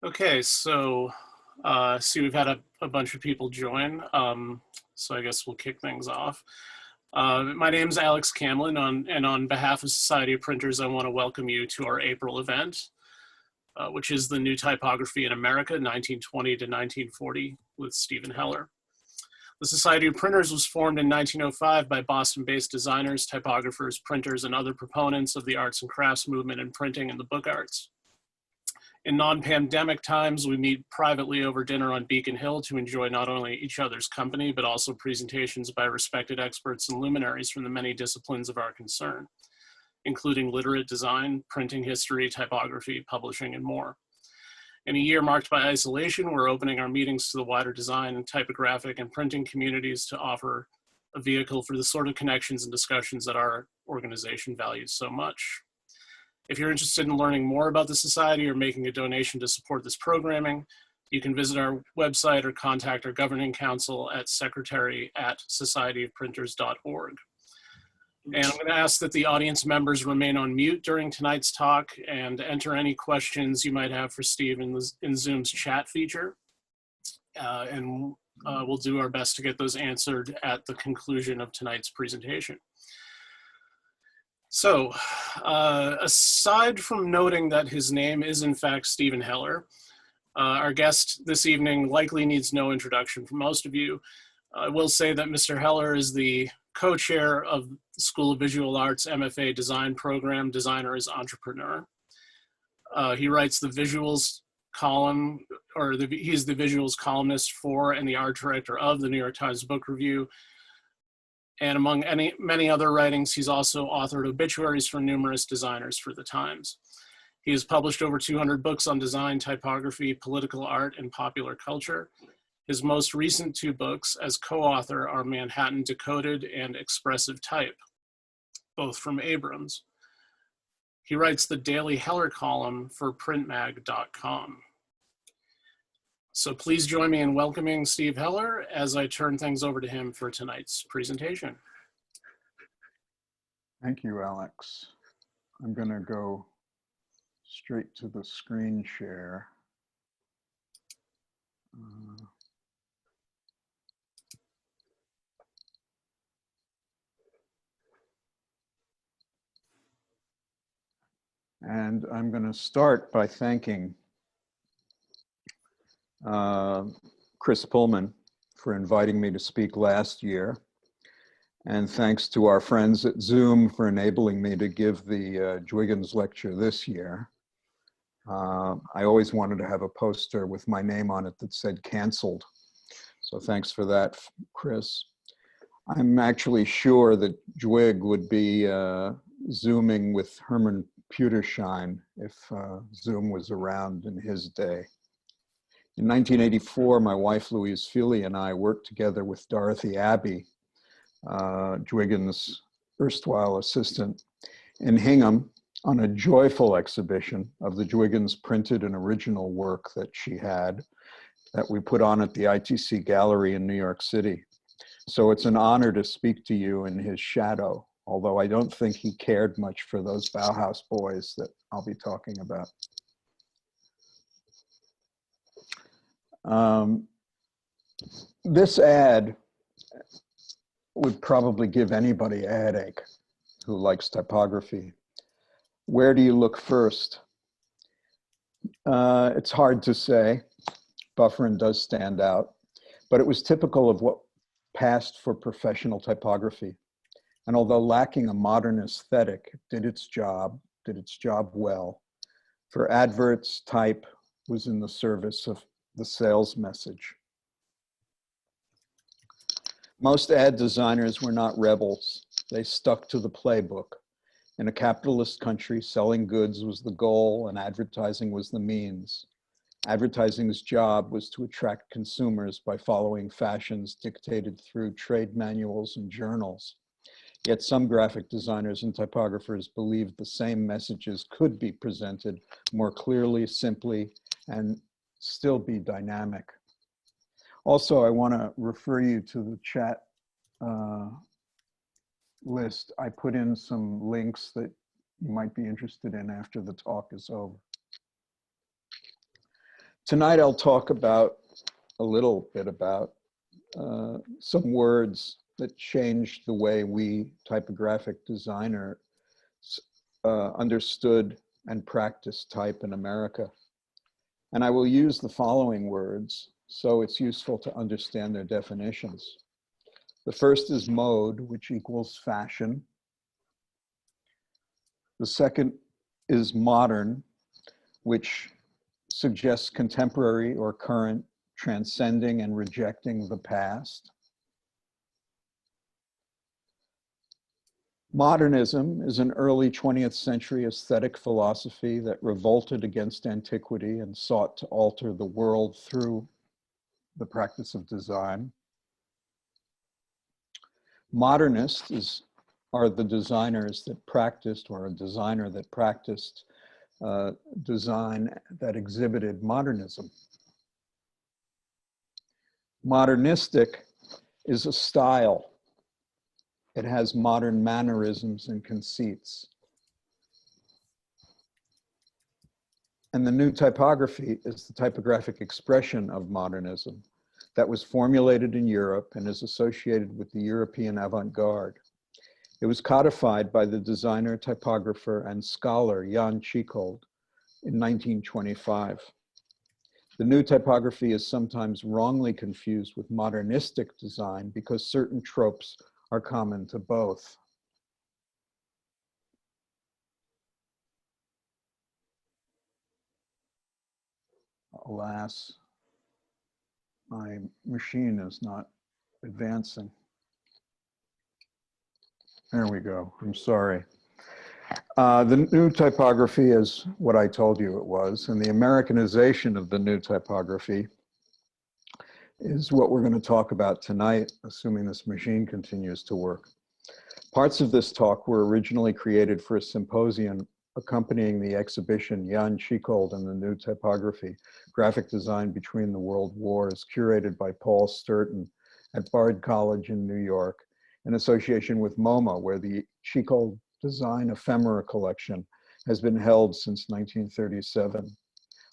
Okay, so see, we've had a bunch of people join, so I guess we'll kick things off. My name is Alex Camlin, and on behalf of Society of Printers, I want to welcome you to our April event, which is the New Typography in America, 1920 to 1940, with Stephen Heller. The Society of Printers was formed in 1905 by Boston-based designers, typographers, printers, and other proponents of the arts and crafts movement in printing and the book arts. In non-pandemic times, we meet privately over dinner on Beacon Hill to enjoy not only each other's company, but also presentations by respected experts and luminaries from the many disciplines of our concern, including literate design, printing history, typography, publishing, and more. In a year marked by isolation, we're opening our meetings to the wider design and typographic and printing communities to offer a vehicle for the sort of connections and discussions that our organization values so much. If you're interested in learning more about the Society or making a donation to support this programming, you can visit our website or contact our governing council at secretary@societyofprinters.org. And I'm going to ask that the audience members remain on mute during tonight's talk and enter any questions you might have for Steve in Zoom's chat feature. We'll do our best to get those answered at the conclusion of tonight's presentation. So, aside from noting that his name is in fact Stephen Heller, our guest this evening likely needs no introduction from most of you. I will say that Mr. Heller is the co-chair of the School of Visual Arts MFA Design Program, Designer as Entrepreneur. He writes the visuals column, or he's the visuals columnist for and the art director of the New York Times Book Review. And among many other writings, he's also authored obituaries for numerous designers for the Times. He has published over 200 books on design, typography, political art, and popular culture. His most recent two books as co-author are Manhattan Decoded and Expressive Type, both from Abrams. He writes the daily Heller column for printmag.com. So please join me in welcoming Steve Heller as I turn things over to him for tonight's presentation. Thank you, Alex. I'm going to go straight to the screen share. And I'm going to start by thanking Chris Pullman for inviting me to speak last year. And thanks to our friends at Zoom for enabling me to give the Dwiggins lecture this year. I always wanted to have a poster with my name on it that said canceled. So thanks for that, Chris. I'm actually sure that Dwig would be Zooming with Herman Putershine if Zoom was around in his day. In 1984, my wife Louise Feely and I worked together with Dorothy Abbey, Dwiggins' erstwhile assistant, in Hingham on a joyful exhibition of the Dwiggins printed and original work that she had that we put on at the ITC Gallery in New York City. So it's an honor to speak to you in his shadow, although I don't think he cared much for those Bauhaus boys that I'll be talking about. This ad would probably give anybody a headache who likes typography. Where do you look first? It's hard to say. Bufferin does stand out, but it was typical of what passed for professional typography. And although lacking a modern aesthetic, did its job well. For adverts, type was in the service of the sales message. Most ad designers were not rebels. They stuck to the playbook. In a capitalist country, selling goods was the goal and advertising was the means. Advertising's job was to attract consumers by following fashions dictated through trade manuals and journals. Yet some graphic designers and typographers believed the same messages could be presented more clearly, simply, and still be dynamic. Also, I want to refer you to the chat list. I put in some links that you might be interested in after the talk is over. Tonight I'll talk about a little bit about some words that changed the way we typographic designers understood and practiced type in America. And I will use the following words, so it's useful to understand their definitions. The first is mode, which equals fashion. The second is modern, which suggests contemporary or current, transcending and rejecting the past. Modernism is an early 20th century aesthetic philosophy that revolted against antiquity and sought to alter the world through the practice of design. Modernists are the designers that practiced, or a designer that practiced design that exhibited modernism. Modernistic is a style. It has modern mannerisms and conceits. And the new typography is the typographic expression of modernism that was formulated in Europe and is associated with the European avant-garde. It was codified by the designer, typographer, and scholar Jan Tschichold in 1925. The new typography is sometimes wrongly confused with modernistic design because certain tropes are common to both. Alas, my machine is not advancing. There we go, I'm sorry. The new typography is what I told you it was, and the Americanization of the new typography is what we're going to talk about tonight, assuming this machine continues to work. Parts of this talk were originally created for a symposium accompanying the exhibition Jan Tschichold and the New Typography, Graphic Design Between the World Wars, curated by Paul Sturton at Bard College in New York, in association with MoMA, where the Tschichold Design Ephemera collection has been held since 1937.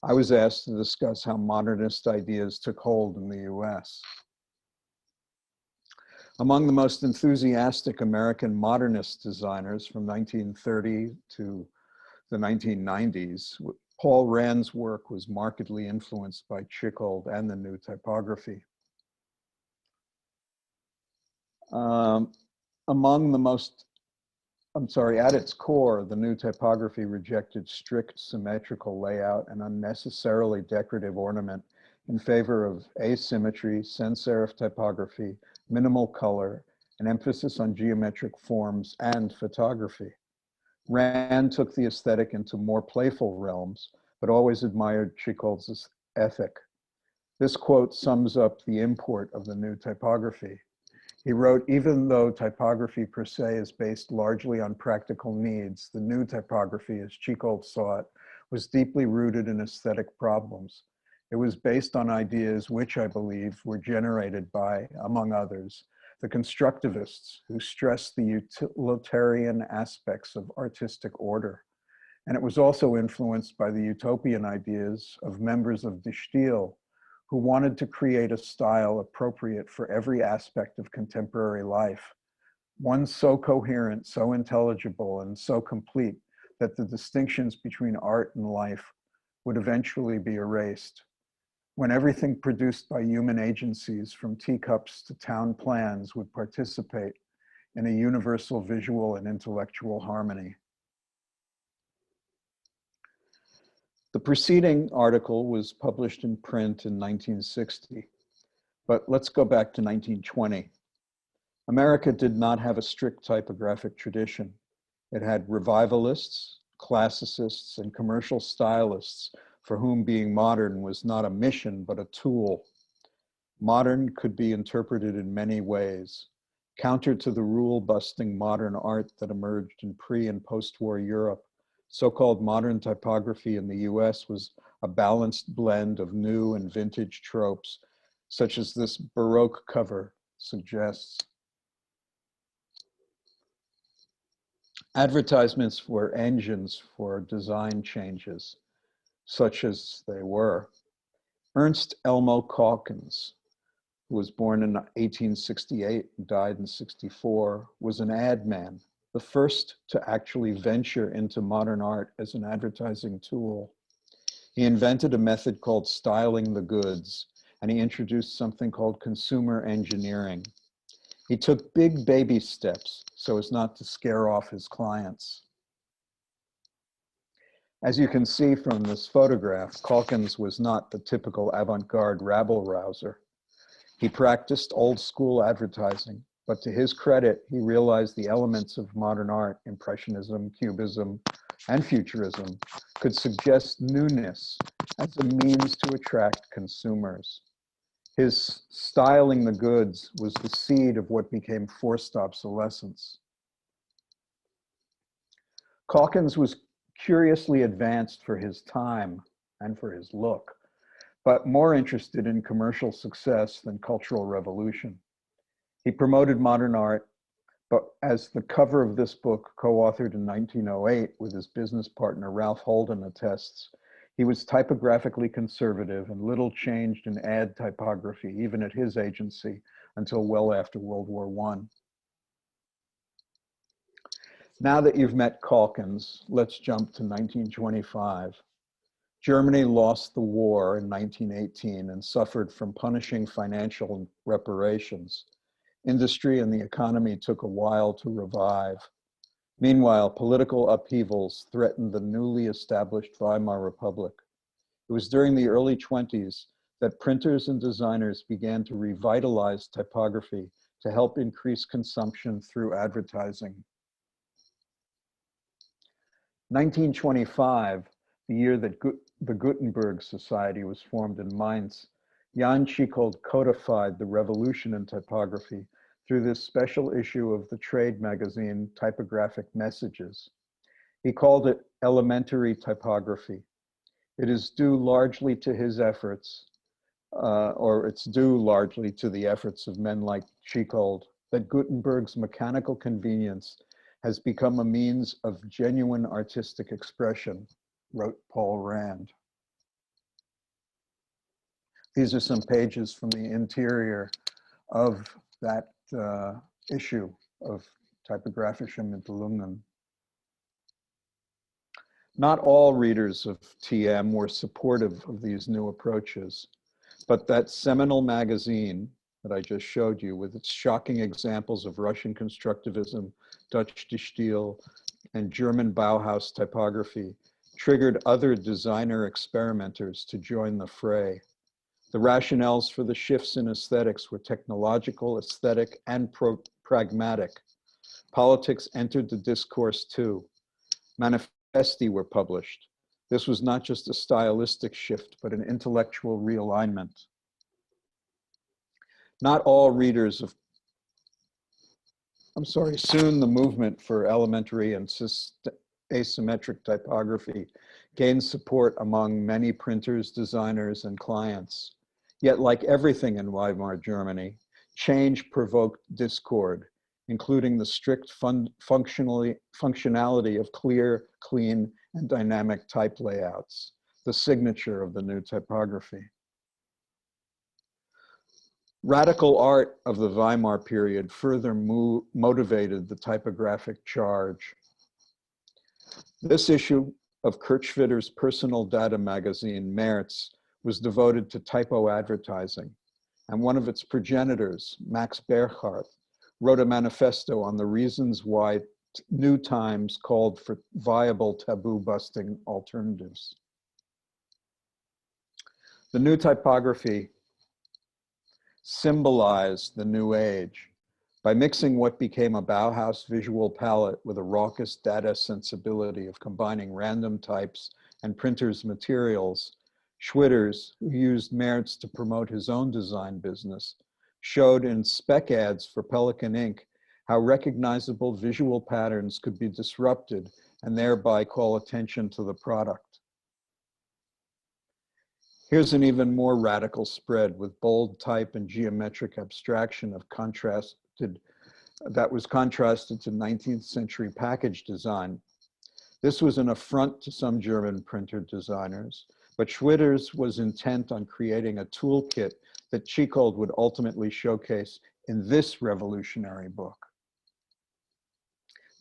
I was asked to discuss how modernist ideas took hold in the US. Among the most enthusiastic American modernist designers from 1930 to the 1990s, Paul Rand's work was markedly influenced by Tschichold and the new typography. At its core, the new typography rejected strict symmetrical layout and unnecessarily decorative ornament in favor of asymmetry, sans serif typography, minimal color, an emphasis on geometric forms, and photography. Rand took the aesthetic into more playful realms, but always admired Tschichold's ethic. This quote sums up the import of the new typography. He wrote, "Even though typography per se is based largely on practical needs, the new typography, as Tschichold saw it, was deeply rooted in aesthetic problems. It was based on ideas which, I believe, were generated by, among others, the constructivists who stressed the utilitarian aspects of artistic order. And it was also influenced by the utopian ideas of members of Die Stil, who wanted to create a style appropriate for every aspect of contemporary life, one so coherent, so intelligible, and so complete that the distinctions between art and life would eventually be erased. When everything produced by human agencies, from teacups to town plans, would participate in a universal visual and intellectual harmony." The preceding article was published in print in 1960, but let's go back to 1920. America did not have a strict typographic tradition. It had revivalists, classicists, and commercial stylists for whom being modern was not a mission, but a tool. Modern could be interpreted in many ways. Counter to the rule-busting modern art that emerged in pre- and post-war Europe, so-called modern typography in the US was a balanced blend of new and vintage tropes, such as this Baroque cover suggests. Advertisements were engines for design changes, such as they were. Ernst Elmo Calkins, who was born in 1868 and died in 64, was an ad man, the first to actually venture into modern art as an advertising tool. He invented a method called styling the goods, and he introduced something called consumer engineering. He took big baby steps so as not to scare off his clients. As you can see from this photograph, Calkins was not the typical avant-garde rabble-rouser. He practiced old-school advertising, but to his credit, he realized the elements of modern art, Impressionism, Cubism, and Futurism, could suggest newness as a means to attract consumers. His styling the goods was the seed of what became forced obsolescence. Calkins was curiously advanced for his time and for his look, but more interested in commercial success than cultural revolution. He promoted modern art, but as the cover of this book, co-authored in 1908 with his business partner Ralph Holden attests, he was typographically conservative and little changed in ad typography, even at his agency, until well after World War I. Now that you've met Calkins, let's jump to 1925. Germany lost the war in 1918 and suffered from punishing financial reparations. Industry and the economy took a while to revive. Meanwhile, political upheavals threatened the newly established Weimar Republic. It was during the early 20s that printers and designers began to revitalize typography to help increase consumption through advertising. 1925, the year that the Gutenberg Society was formed in Mainz, Jan Tschichold codified the revolution in typography through this special issue of the trade magazine Typographic Messages. He called it elementary typography. It is due largely to his efforts, or it's due largely to the efforts of men like Tschichold, that Gutenberg's mechanical convenience has become a means of genuine artistic expression, wrote Paul Rand. These are some pages from the interior of that issue of Typographische Mitteilungen. Not all readers of TM were supportive of these new approaches, but that seminal magazine that I just showed you with its shocking examples of Russian constructivism, Dutch de Stijl, and German Bauhaus typography triggered other designer experimenters to join the fray. The rationales for the shifts in aesthetics were technological, aesthetic, and pragmatic. Politics entered the discourse too. Manifesti were published. This was not just a stylistic shift, but an intellectual realignment. Not all readers of, soon the movement for elementary and asymmetric typography gained support among many printers, designers, and clients. Yet, like everything in Weimar Germany, change provoked discord, including the strict functionality of clear, clean, and dynamic type layouts, the signature of the new typography. Radical art of the Weimar period further motivated the typographic charge. This issue of Kurt Schwitter's personal data magazine, März, was devoted to typo advertising, and one of its progenitors, Max Berghardt, wrote a manifesto on the reasons why New Times called for viable taboo-busting alternatives. The new typography symbolized the new age by mixing what became a Bauhaus visual palette with a raucous data sensibility of combining random types and printers' materials. Schwitters, who used März to promote his own design business, showed in spec ads for Pelican Ink how recognizable visual patterns could be disrupted and thereby call attention to the product. Here's an even more radical spread with bold type and geometric abstraction that was contrasted to 19th century package design. This was an affront to some German printer designers, but Schwitters was intent on creating a toolkit that Chichold would ultimately showcase in this revolutionary book.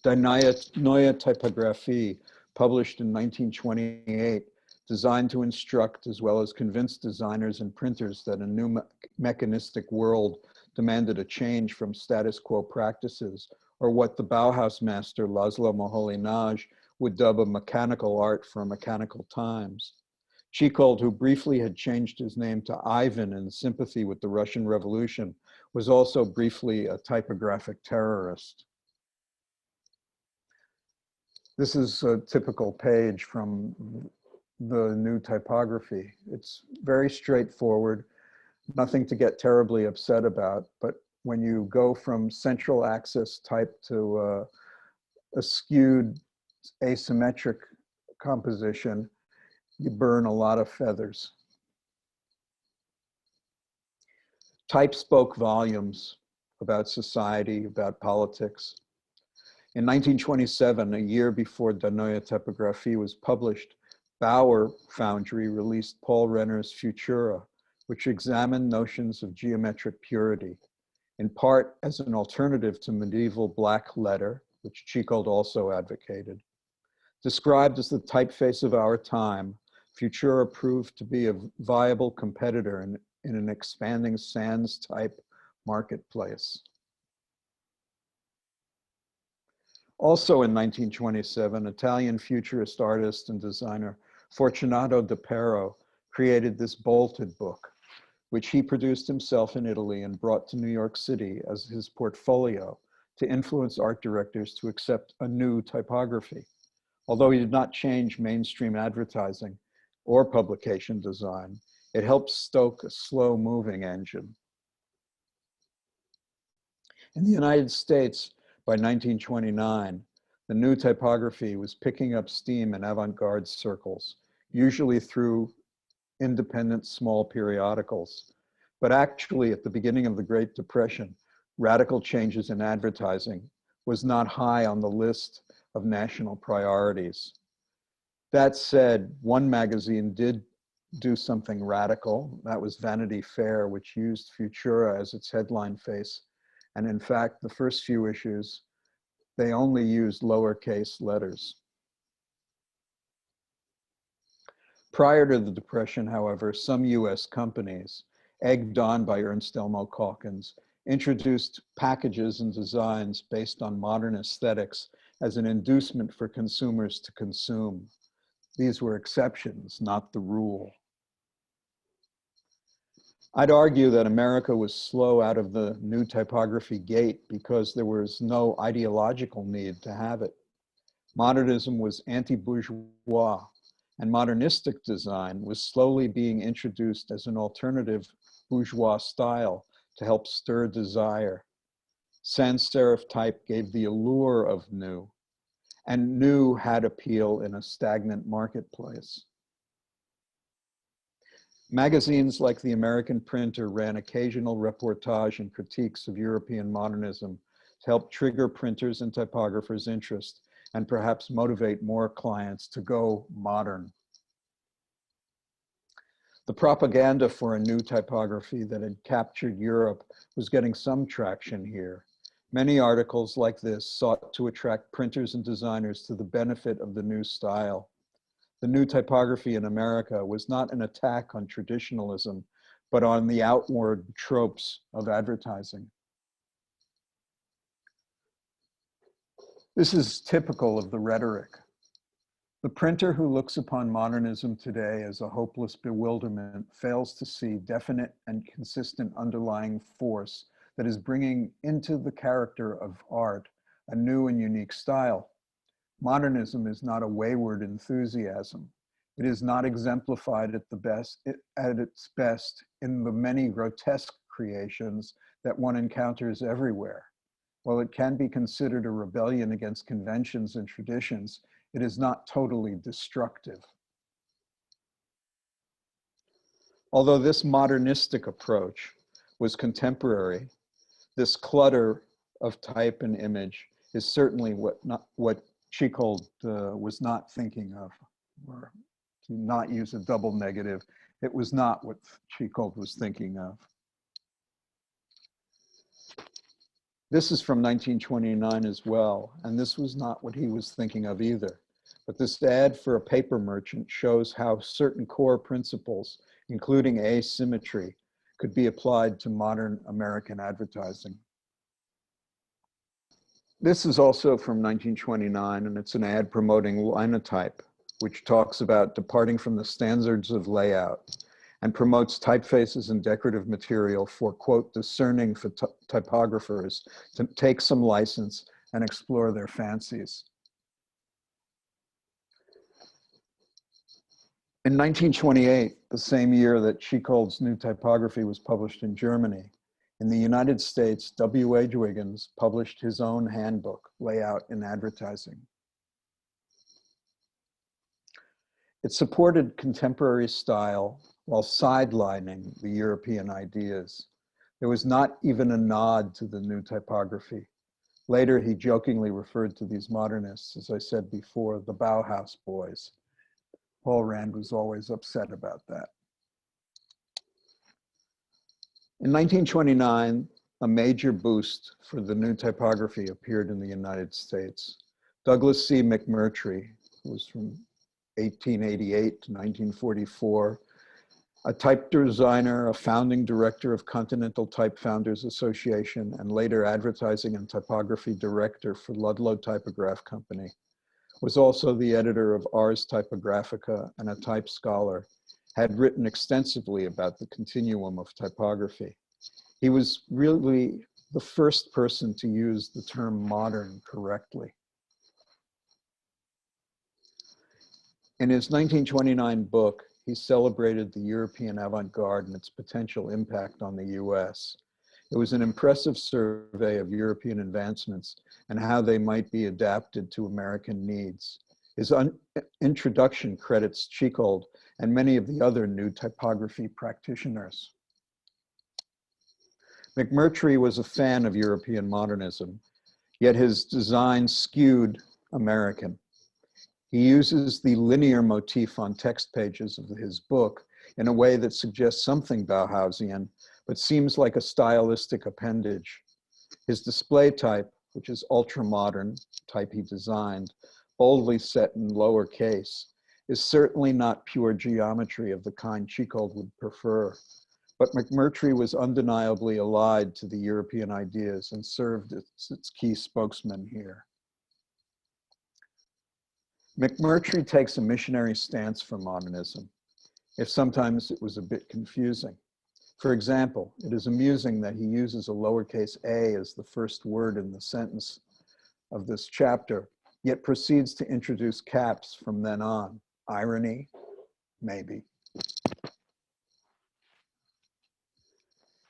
Die Neue Typography, published in 1928, designed to instruct as well as convince designers and printers that a new mechanistic world demanded a change from status quo practices, or what the Bauhaus master Laszlo Moholy-Nagy would dub a mechanical art for mechanical times. Chichold, who briefly had changed his name to Ivan in sympathy with the Russian Revolution, was also briefly a typographic terrorist. This is a typical page from the new typography. It's very straightforward, nothing to get terribly upset about, but when you go from central axis type to a skewed asymmetric composition, you burn a lot of feathers. Type spoke volumes about society, about politics. In 1927, a year before Die Neue Typography was published, Bauer Foundry released Paul Renner's Futura, which examined notions of geometric purity, in part as an alternative to medieval black letter, which Chichold also advocated. Described as the typeface of our time, Futura proved to be a viable competitor in an expanding sans type marketplace. Also in 1927, Italian futurist artist and designer Fortunato de Pero created this bolted book, which he produced himself in Italy and brought to New York City as his portfolio to influence art directors to accept a new typography. Although he did not change mainstream advertising or publication design, it helped stoke a slow-moving engine. In the United States, by 1929, the new typography was picking up steam in avant-garde circles, usually through independent small periodicals. But actually, at the beginning of the Great Depression, radical changes in advertising was not high on the list of national priorities. That said, one magazine did do something radical. That was Vanity Fair, which used Futura as its headline face. And in fact, the first few issues, they only used lowercase letters. Prior to the Depression, however, some US companies, egged on by Ernst Elmo Calkins, introduced packages and designs based on modern aesthetics as an inducement for consumers to consume. These were exceptions, not the rule. I'd argue that America was slow out of the new typography gate because there was no ideological need to have it. Modernism was anti-bourgeois, and modernistic design was slowly being introduced as an alternative bourgeois style to help stir desire. Sans serif type gave the allure of new, and new had appeal in a stagnant marketplace. Magazines like the American Printer ran occasional reportage and critiques of European modernism to help trigger printers and typographers' interest and perhaps motivate more clients to go modern. The propaganda for a new typography that had captured Europe was getting some traction here. Many articles like this sought to attract printers and designers to the benefit of the new style. The new typography in America was not an attack on traditionalism, but on the outward tropes of advertising. This is typical of the rhetoric. The printer who looks upon modernism today as a hopeless bewilderment fails to see definite and consistent underlying force that is bringing into the character of art a new and unique style. Modernism is not a wayward enthusiasm. It is not exemplified at its best in the many grotesque creations that one encounters everywhere. While it can be considered a rebellion against conventions and traditions, it is not totally destructive. Although this modernistic approach was contemporary, this clutter of type and image is certainly what Chicold was not thinking of, or to not use a double negative, it was not what Chicold was thinking of. This is from 1929 as well, and this was not what he was thinking of either. But this ad for a paper merchant shows how certain core principles, including asymmetry, could be applied to modern American advertising. This is also from 1929, and it's an ad promoting Linotype, which talks about departing from the standards of layout and promotes typefaces and decorative material for, quote, discerning typographers to take some license and explore their fancies. In 1928, the same year that Chicold's New Typography was published in Germany, in the United States, W.A. Jwiggins published his own handbook, Layout in Advertising. It supported contemporary style while sidelining the European ideas. There was not even a nod to the new typography. Later, he jokingly referred to these modernists, as I said before, the Bauhaus boys. Paul Rand was always upset about that. In 1929, a major boost for the new typography appeared in the United States. Douglas C. McMurtry, who was from 1888 to 1944, a type designer, a founding director of Continental Type Founders Association, and later advertising and typography director for Ludlow Typograph Company, was also the editor of Ars Typographica and a type scholar, had written extensively about the continuum of typography. He was really the first person to use the term modern correctly. In his 1929 book, he celebrated the European avant-garde and its potential impact on the US. It was an impressive survey of European advancements and how they might be adapted to American needs. His introduction credits Chicold and many of the other new typography practitioners. McMurtry was a fan of European modernism, yet his design skewed American. He uses the linear motif on text pages of his book in a way that suggests something Bauhausian, but seems like a stylistic appendage. His display type, which is ultra-modern, type he designed, boldly set in lowercase, is certainly not pure geometry of the kind Chicold would prefer. But McMurtry was undeniably allied to the European ideas and served as its key spokesman here. McMurtry takes a missionary stance for modernism, if sometimes it was a bit confusing. For example, it is amusing that he uses a lowercase a as the first word in the sentence of this chapter, yet proceeds to introduce caps from then on. Irony? Maybe.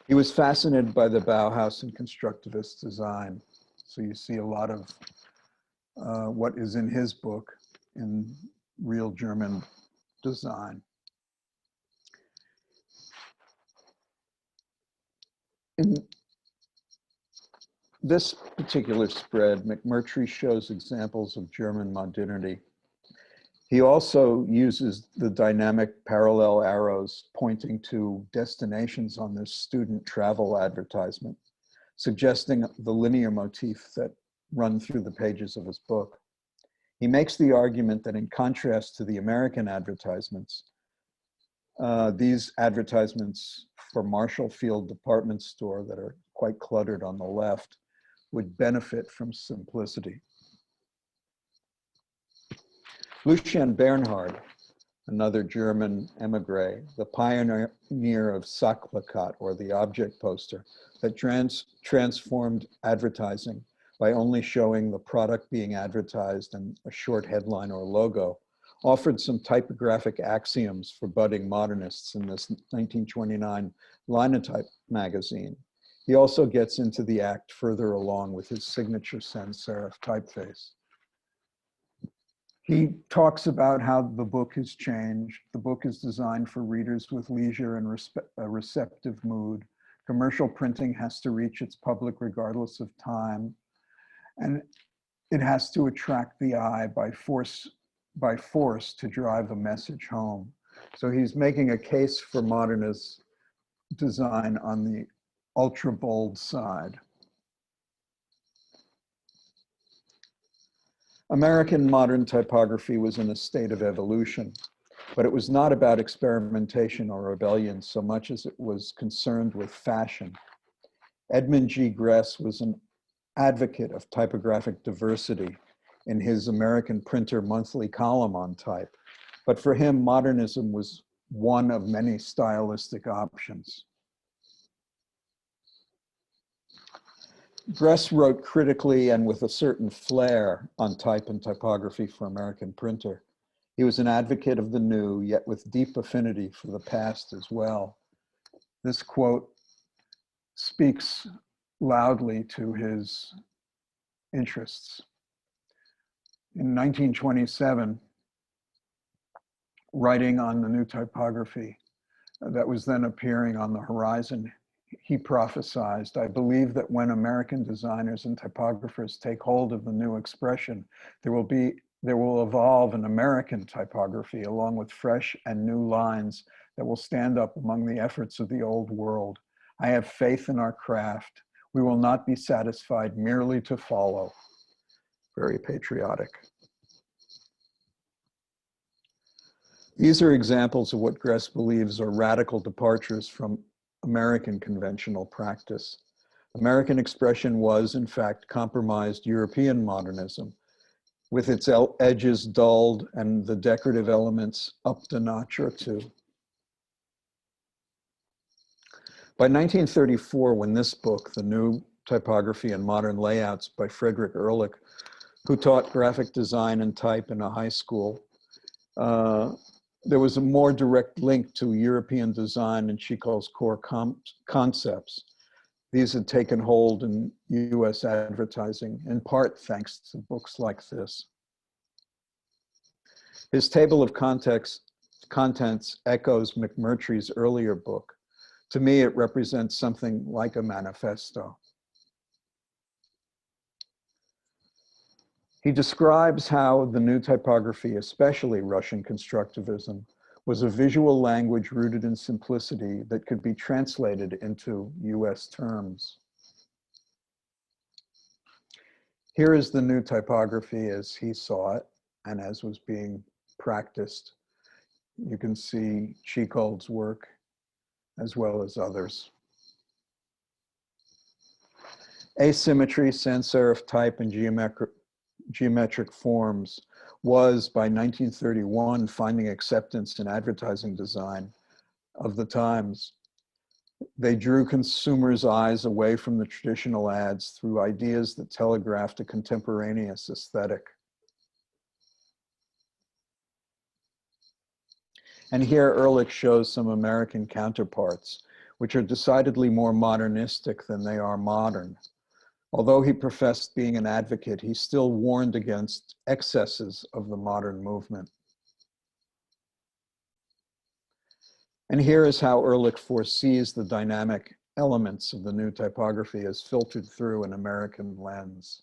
He was fascinated by the Bauhaus and constructivist design. So you see a lot of what is in his book in real German design. In this particular spread, McMurtry shows examples of German modernity. He also uses the dynamic parallel arrows pointing to destinations on this student travel advertisement, suggesting the linear motif that run through the pages of his book. He makes the argument that in contrast to the American advertisements, these advertisements for Marshall Field department store that are quite cluttered on the left would benefit from simplicity. Lucian Bernhard, another German emigre, the pioneer of Sackplakat, or the object poster, that transformed advertising by only showing the product being advertised and a short headline or logo, offered some typographic axioms for budding modernists in this 1929 Linotype magazine. He also gets into the act further along with his signature sans serif typeface. He talks about how the book has changed. The book is designed for readers with leisure and a receptive mood. Commercial printing has to reach its public regardless of time. And it has to attract the eye by force to drive a message home. So he's making a case for modernist design on the ultra bold side. American modern typography was in a state of evolution, but it was not about experimentation or rebellion so much as it was concerned with fashion. Edmund G. Gress was an advocate of typographic diversity in his American Printer monthly column on type, but for him, modernism was one of many stylistic options. Gress wrote critically and with a certain flair on type and typography for American Printer. He was an advocate of the new, yet with deep affinity for the past as well. This quote speaks loudly to his interests. In 1927, writing on the new typography that was then appearing on the horizon, he prophesied, "I believe that when American designers and typographers take hold of the new expression, there will evolve an American typography along with fresh and new lines that will stand up among the efforts of the old world. I have faith in our craft. We will not be satisfied merely to follow." Very patriotic. These are examples of what Gress believes are radical departures from American conventional practice. American expression was, in fact, compromised European modernism, with its edges dulled and the decorative elements upped a notch or two. By 1934, when this book, The New Typography and Modern Layouts by Frederick Ehrlich, who taught graphic design and type in a high school, there was a more direct link to European design and Chicot's core concepts. These had taken hold in US advertising, in part thanks to books like this. His table of contents echoes McMurtry's earlier book. To me, it represents something like a manifesto. He describes how the new typography, especially Russian constructivism, was a visual language rooted in simplicity that could be translated into US terms. Here is the new typography as he saw it and as was being practiced. You can see Chicot's work as well as others. Asymmetry, sans serif type, and geometric forms was, by 1931, finding acceptance in advertising design of the times. They drew consumers' eyes away from the traditional ads through ideas that telegraphed a contemporaneous aesthetic. And here Ehrlich shows some American counterparts, which are decidedly more modernistic than they are modern. Although he professed being an advocate, he still warned against excesses of the modern movement. And here is how Ehrlich foresees the dynamic elements of the new typography as filtered through an American lens.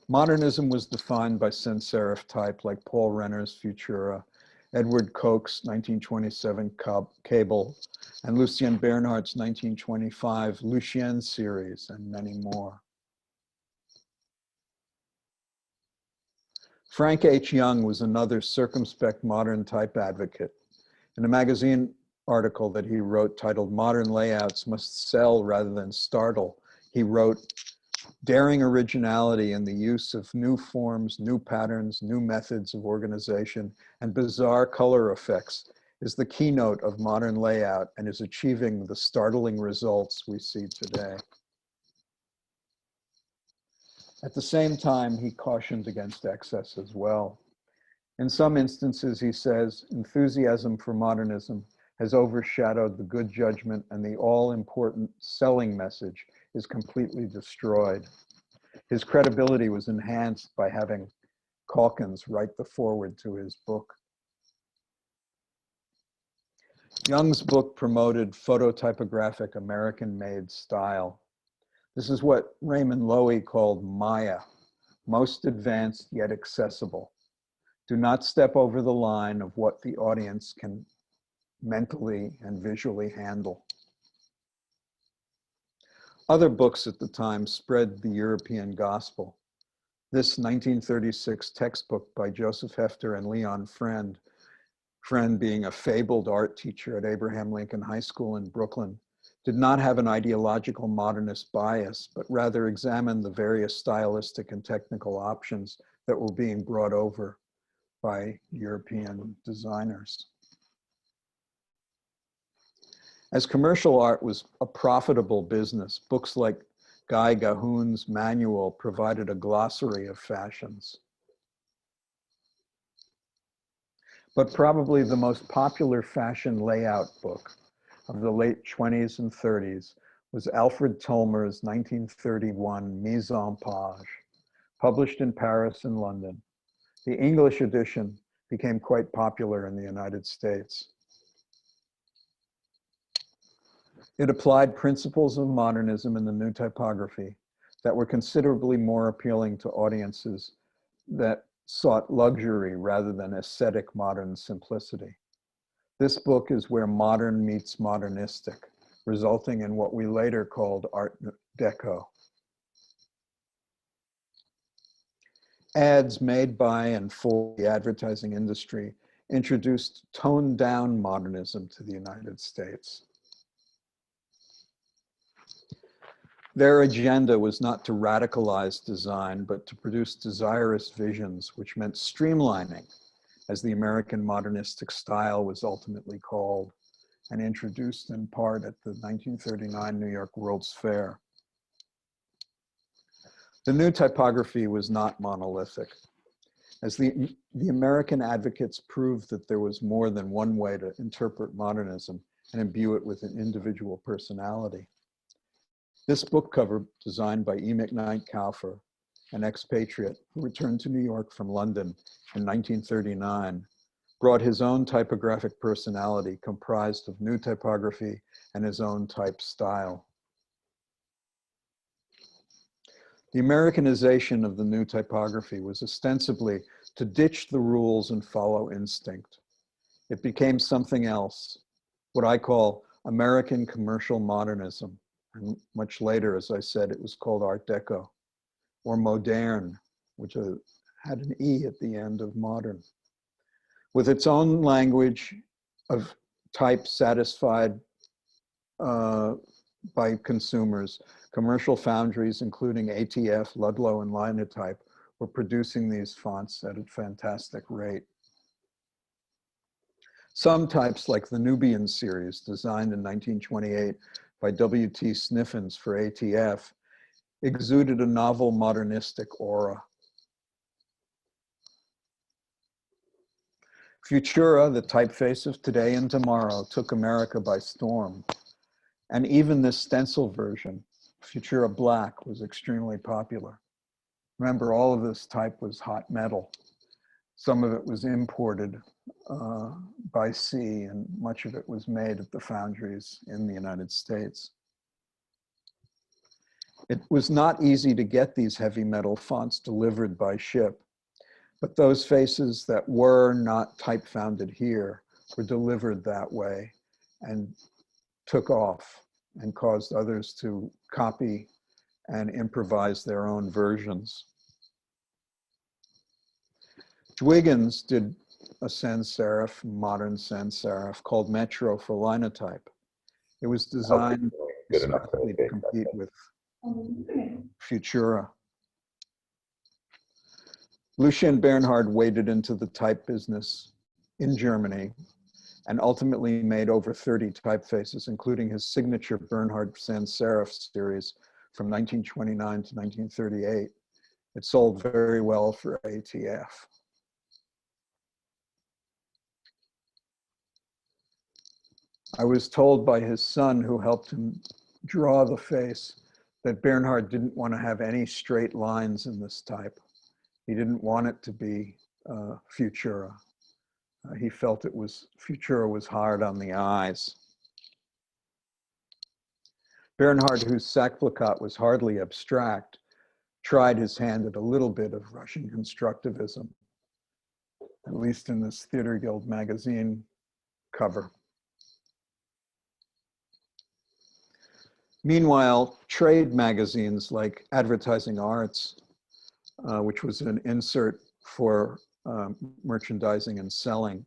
Modernism was defined by sans serif type like Paul Renner's Futura, Edward Koch's 1927 Cable, and Lucian Bernhard's 1925 Lucian series, and many more. Frank H. Young was another circumspect modern type advocate. In a magazine article that he wrote titled "Modern Layouts Must Sell Rather Than Startle," he wrote, "Daring originality in the use of new forms, new patterns, new methods of organization, and bizarre color effects is the keynote of modern layout and is achieving the startling results we see today." At the same time, he cautioned against excess as well. In some instances, he says, enthusiasm for modernism has overshadowed the good judgment and the all-important selling message is completely destroyed. His credibility was enhanced by having Calkins write the foreword to his book. Young's book promoted phototypographic American-made style. This is what Raymond Loewy called Maya, most advanced yet accessible. Do not step over the line of what the audience can mentally and visually handle. Other books at the time spread the European gospel. This 1936 textbook by Joseph Hefter and Leon Friend being a fabled art teacher at Abraham Lincoln High School in Brooklyn, did not have an ideological modernist bias, but rather examined the various stylistic and technical options that were being brought over by European designers. As commercial art was a profitable business, books like Guy Gahoon's manual provided a glossary of fashions. But probably the most popular fashion layout book of the late 20s and 30s was Alfred Tolmer's 1931 Mise en Page, published in Paris and London. The English edition became quite popular in the United States. It applied principles of modernism in the new typography that were considerably more appealing to audiences that sought luxury rather than aesthetic modern simplicity. This book is where modern meets modernistic, resulting in what we later called Art Deco. Ads made by and for the advertising industry introduced toned down modernism to the United States. Their agenda was not to radicalize design, but to produce desirous visions, which meant streamlining, as the American modernistic style was ultimately called, and introduced in part at the 1939 New York World's Fair. The new typography was not monolithic, as the American advocates proved that there was more than one way to interpret modernism and imbue it with an individual personality. This book cover, designed by E. McKnight Kauffer, an expatriate who returned to New York from London in 1939, brought his own typographic personality comprised of new typography and his own type style. The Americanization of the new typography was ostensibly to ditch the rules and follow instinct. It became something else, what I call American commercial modernism. And much later, as I said, it was called Art Deco, or Moderne, which had an E at the end of modern. With its own language of type satisfied by consumers, commercial foundries, including ATF, Ludlow, and Linotype, were producing these fonts at a fantastic rate. Some types, like the Nubian series, designed in 1928 by W.T. Sniffens for ATF, exuded a novel modernistic aura. Futura, the typeface of today and tomorrow, took America by storm. And even this stencil version, Futura Black, was extremely popular. Remember, all of this type was hot metal. Some of it was imported by sea, and much of it was made at the foundries in the United States. It was not easy to get these heavy metal fonts delivered by ship, but those faces that were not type founded here were delivered that way and took off and caused others to copy and improvise their own versions. Dwiggins did a sans serif, modern sans serif, called Metro for Linotype. It was designed especially to compete with Futura. Lucian Bernhard waded into the type business in Germany and ultimately made over 30 typefaces, including his signature Bernhard sans serif series from 1929 to 1938. It sold very well for ATF. I was told by his son, who helped him draw the face, that Bernhard didn't want to have any straight lines in this type. He didn't want it to be Futura. He felt Futura was hard on the eyes. Bernhard, whose sac plakat was hardly abstract, tried his hand at a little bit of Russian constructivism, at least in this Theater Guild magazine cover. Meanwhile, trade magazines like Advertising Arts, which was an insert for merchandising and selling,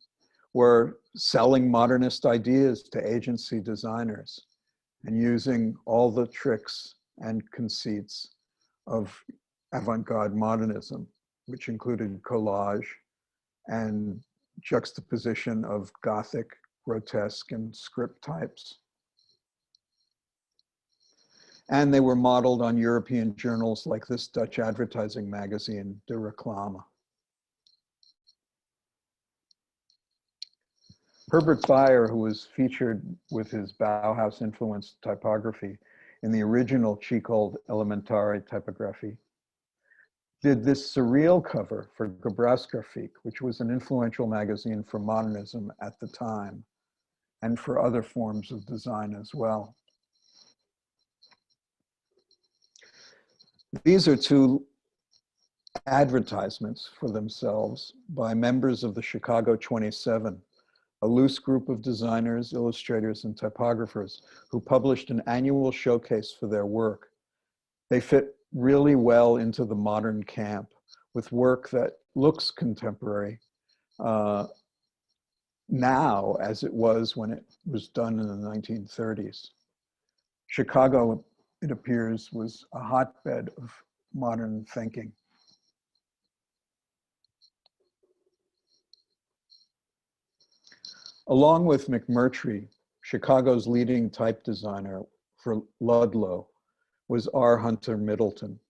were selling modernist ideas to agency designers and using all the tricks and conceits of avant-garde modernism, which included collage and juxtaposition of Gothic, grotesque, and script types. And they were modeled on European journals like this Dutch advertising magazine, De Reclame. Herbert Bayer, who was featured with his Bauhaus-influenced typography in the original Checold Elementare Typography, did this surreal cover for Gebrauchsgrafik, which was an influential magazine for modernism at the time, and for other forms of design as well. These are two advertisements for themselves by members of the Chicago 27, a loose group of designers, illustrators, and typographers who published an annual showcase for their work. They fit really well into the modern camp with work that looks contemporary now as it was when it was done in the 1930s. Chicago, it appears, was a hotbed of modern thinking. Along with McMurtry, Chicago's leading type designer for Ludlow was R. Hunter Middleton.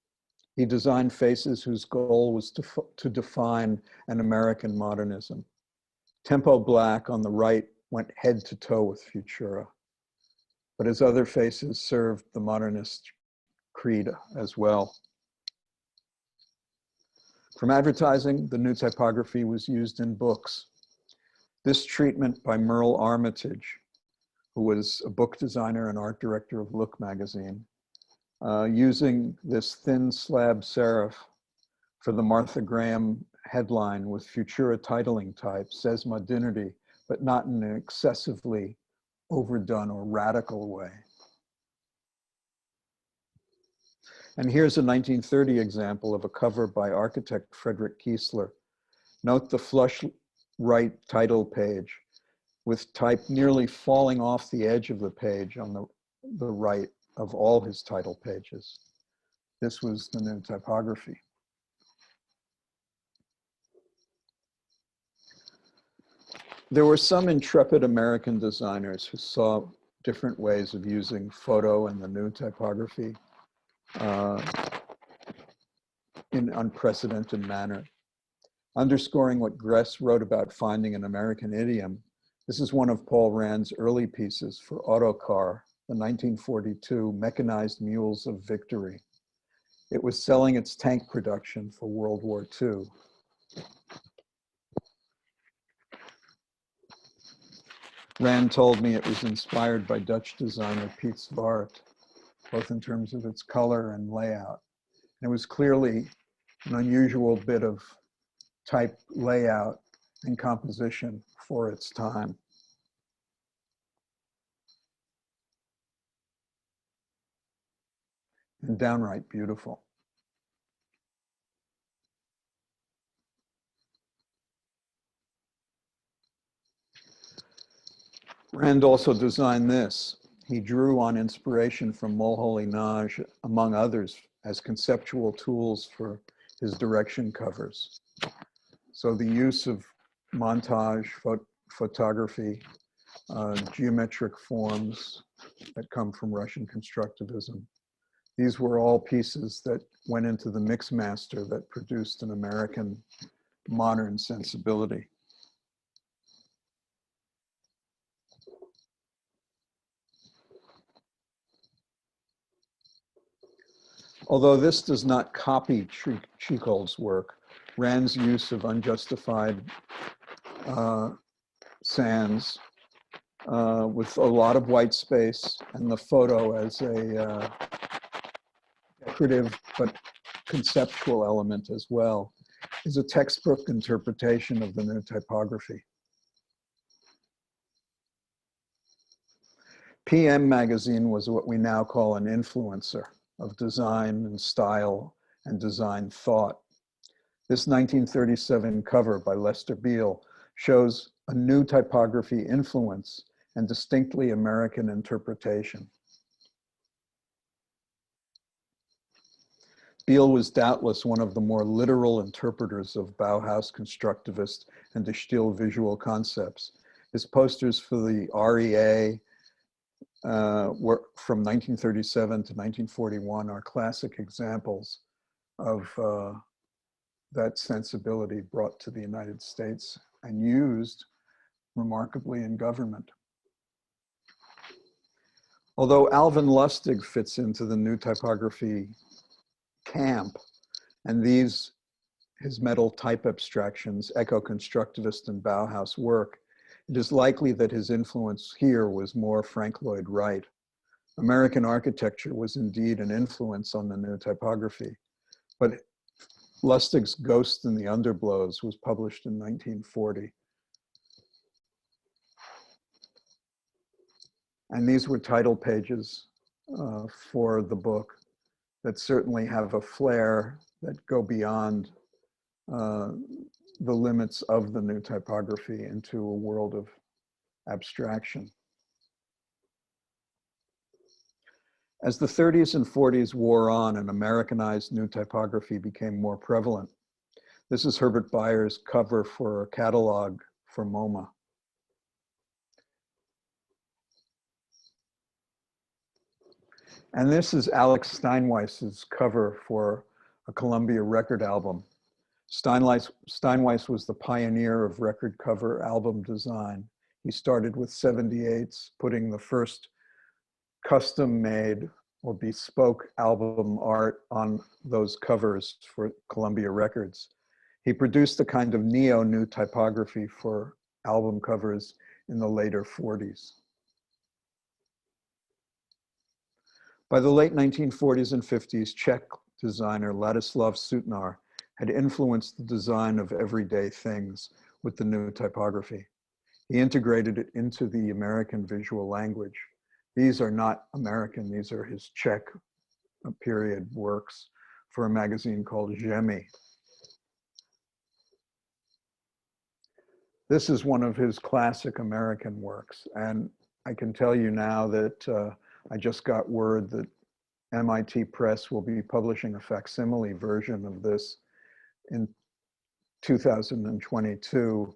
He designed faces whose goal was to define an American modernism. Tempo Black on the right went head to toe with Futura, but his other faces served the modernist creed as well. From advertising, the new typography was used in books. This treatment by Merle Armitage, who was a book designer and art director of Look magazine, using this thin slab serif for the Martha Graham headline with Futura titling type, says modernity, but not in an excessively overdone or radical way. And here's a 1930 example of a cover by architect Frederick Kiesler. Note the flush right title page with type nearly falling off the edge of the page on the right of all his title pages. This was the new typography. There were some intrepid American designers who saw different ways of using photo and the new typography in unprecedented manner. Underscoring what Gress wrote about finding an American idiom, this is one of Paul Rand's early pieces for Autocar, the 1942 Mechanized Mules of Victory. It was selling its tank production for World War II. Rand told me it was inspired by Dutch designer Piet Zwart, both in terms of its color and layout. It was clearly an unusual bit of type layout and composition for its time. And downright beautiful. Rand also designed this. He drew on inspiration from Mulholly-Nagy, among others, as conceptual tools for his direction covers. So the use of montage, photography, geometric forms that come from Russian constructivism. These were all pieces that went into the mix master that produced an American modern sensibility. Although this does not copy Checold's work, Rand's use of unjustified sans with a lot of white space and the photo as a decorative but conceptual element as well, is a textbook interpretation of the new typography. PM magazine was what we now call an influencer of design and style and design thought. This 1937 cover by Lester Beale shows a new typography influence and distinctly American interpretation. Beale was doubtless one of the more literal interpreters of Bauhaus constructivist and de Stijl visual concepts. His posters for the REA were from 1937 to 1941 are classic examples of that sensibility brought to the United States and used remarkably in government. Although Alvin Lustig fits into the new typography camp, and his metal type abstractions echo constructivist and Bauhaus work, it is likely that his influence here was more Frank Lloyd Wright. American architecture was indeed an influence on the new typography, but Lustig's Ghost in the Underblows was published in 1940. And these were title pages for the book that certainly have a flair that go beyond the limits of the new typography into a world of abstraction. As the 30s and 40s wore on and Americanized new typography became more prevalent, this is Herbert Bayer's cover for a catalog for MoMA. And this is Alex Steinweiss's cover for a Columbia record album. Steinweiss was the pioneer of record cover album design. He started with 78s, putting the first custom-made or bespoke album art on those covers for Columbia Records. He produced a kind of neo-new typography for album covers in the later 40s. By the late 1940s and 50s, Czech designer Ladislav Sunar had influenced the design of everyday things with the new typography. He integrated it into the American visual language. These are not American, these are his Czech period works for a magazine called Zemi. This is one of his classic American works, and I can tell you now that I just got word that MIT Press will be publishing a facsimile version of this in 2022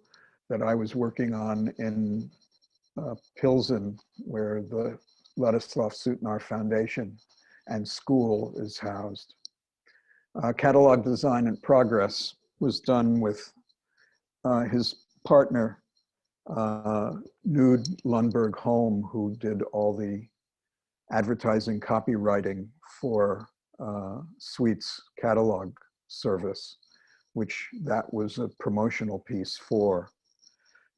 that I was working on in Pilsen, where the Ladislav Sunar Foundation and school is housed. Catalog design in progress was done with his partner, Nude Lundberg Holm, who did all the advertising copywriting for Sweet's catalog service, which that was a promotional piece for.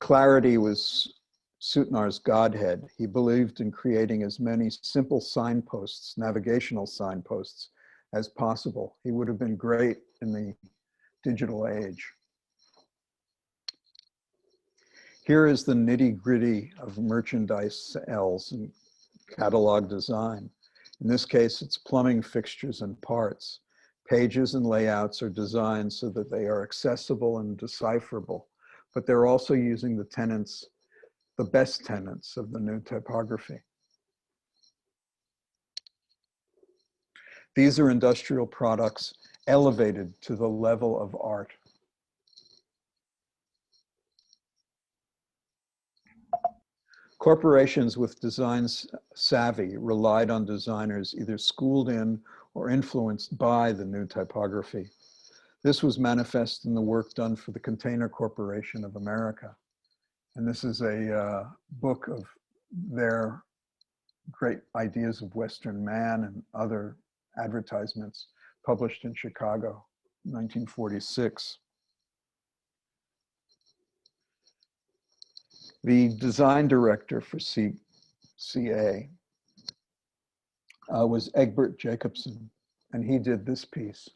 Clarity was Sutnar's godhead. He believed in creating as many simple signposts, navigational signposts, as possible. He would have been great in the digital age. Here is the nitty-gritty of merchandise sales and catalog design. In this case, it's plumbing fixtures and parts. Pages and layouts are designed so that they are accessible and decipherable, but they're also using the tenets, the best tenets of the new typography. These are industrial products elevated to the level of art. Corporations with design savvy relied on designers either schooled in or influenced by the new typography. This was manifest in the work done for the Container Corporation of America. And this is a book of their great ideas of Western man and other advertisements published in Chicago, 1946. The design director for CA was Egbert Jacobson, and he did this piece.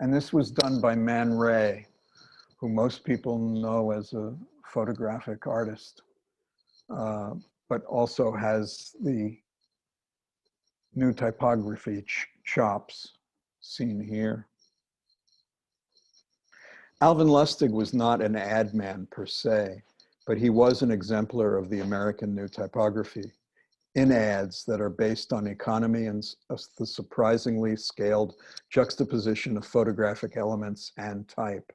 And this was done by Man Ray, who most people know as a photographic artist, but also has the new typography chops seen here. Alvin Lustig was not an ad man per se, but he was an exemplar of the American new typography in ads that are based on economy and the surprisingly scaled juxtaposition of photographic elements and type.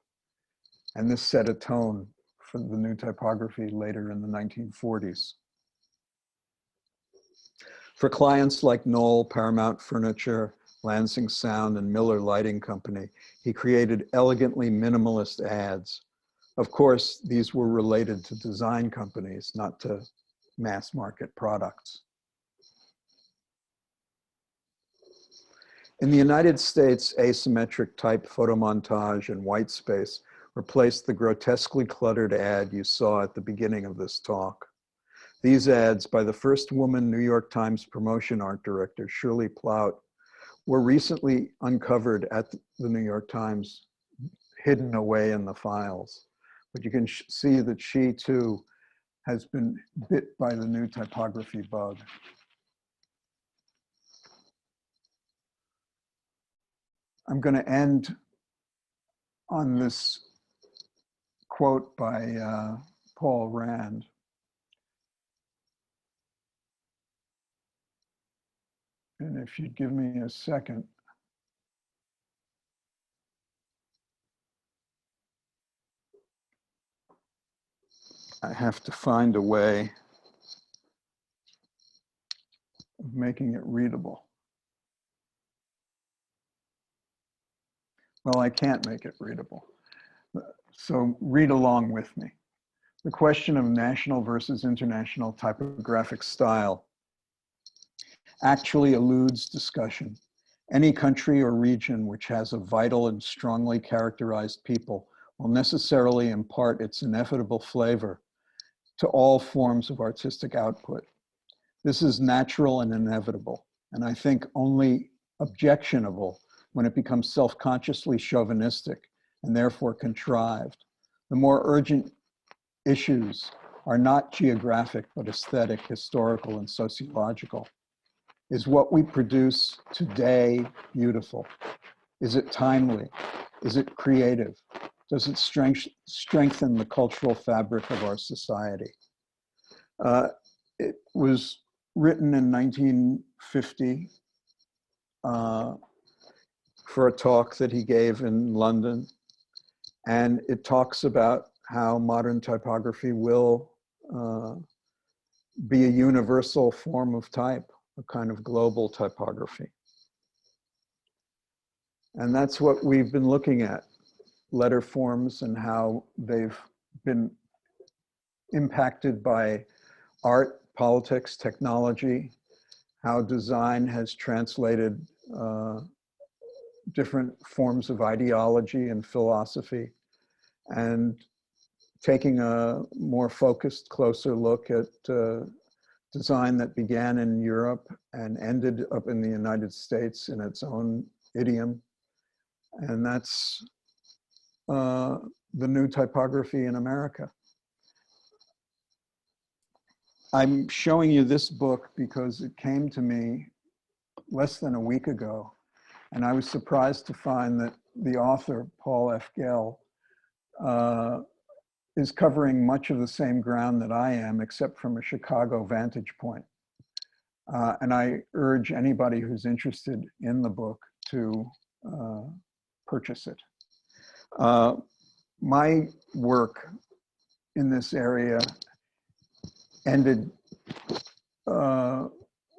And this set a tone for the new typography later in the 1940s. For clients like Knoll, Paramount Furniture, Lansing Sound, and Miller Lighting Company, he created elegantly minimalist ads. Of course, these were related to design companies, not to mass market products. In the United States, asymmetric type photomontage and white space replaced the grotesquely cluttered ad you saw at the beginning of this talk. These ads by the first woman New York Times promotion art director, Shirley Plout, were recently uncovered at the New York Times, hidden away in the files. But you can see that she too has been bit by the new typography bug. I'm going to end on this quote by Paul Rand. And if you'd give me a second. I have to find a way of making it readable. Well, I can't make it readable. So read along with me. The question of national versus international typographic style actually eludes discussion. Any country or region which has a vital and strongly characterized people will necessarily impart its inevitable flavor to all forms of artistic output. This is natural and inevitable, and I think only objectionable when it becomes self-consciously chauvinistic and therefore contrived. The more urgent issues are not geographic, but aesthetic, historical, and sociological. Is what we produce today beautiful? Is it timely? Is it creative? Does it strengthen the cultural fabric of our society? It was written in 1950 for a talk that he gave in London. And it talks about how modern typography will be a universal form of type, a kind of global typography. And that's what we've been looking at, letter forms and how they've been impacted by art, politics, technology, how design has translated different forms of ideology and philosophy, and taking a more focused, closer look at design that began in Europe and ended up in the United States in its own idiom. And that's the new typography in America. I'm showing you this book because it came to me less than a week ago, and I was surprised to find that the author, Paul F. Gell, is covering much of the same ground that I am, except from a Chicago vantage point. And I urge anybody who's interested in the book to purchase it. My work in this area ended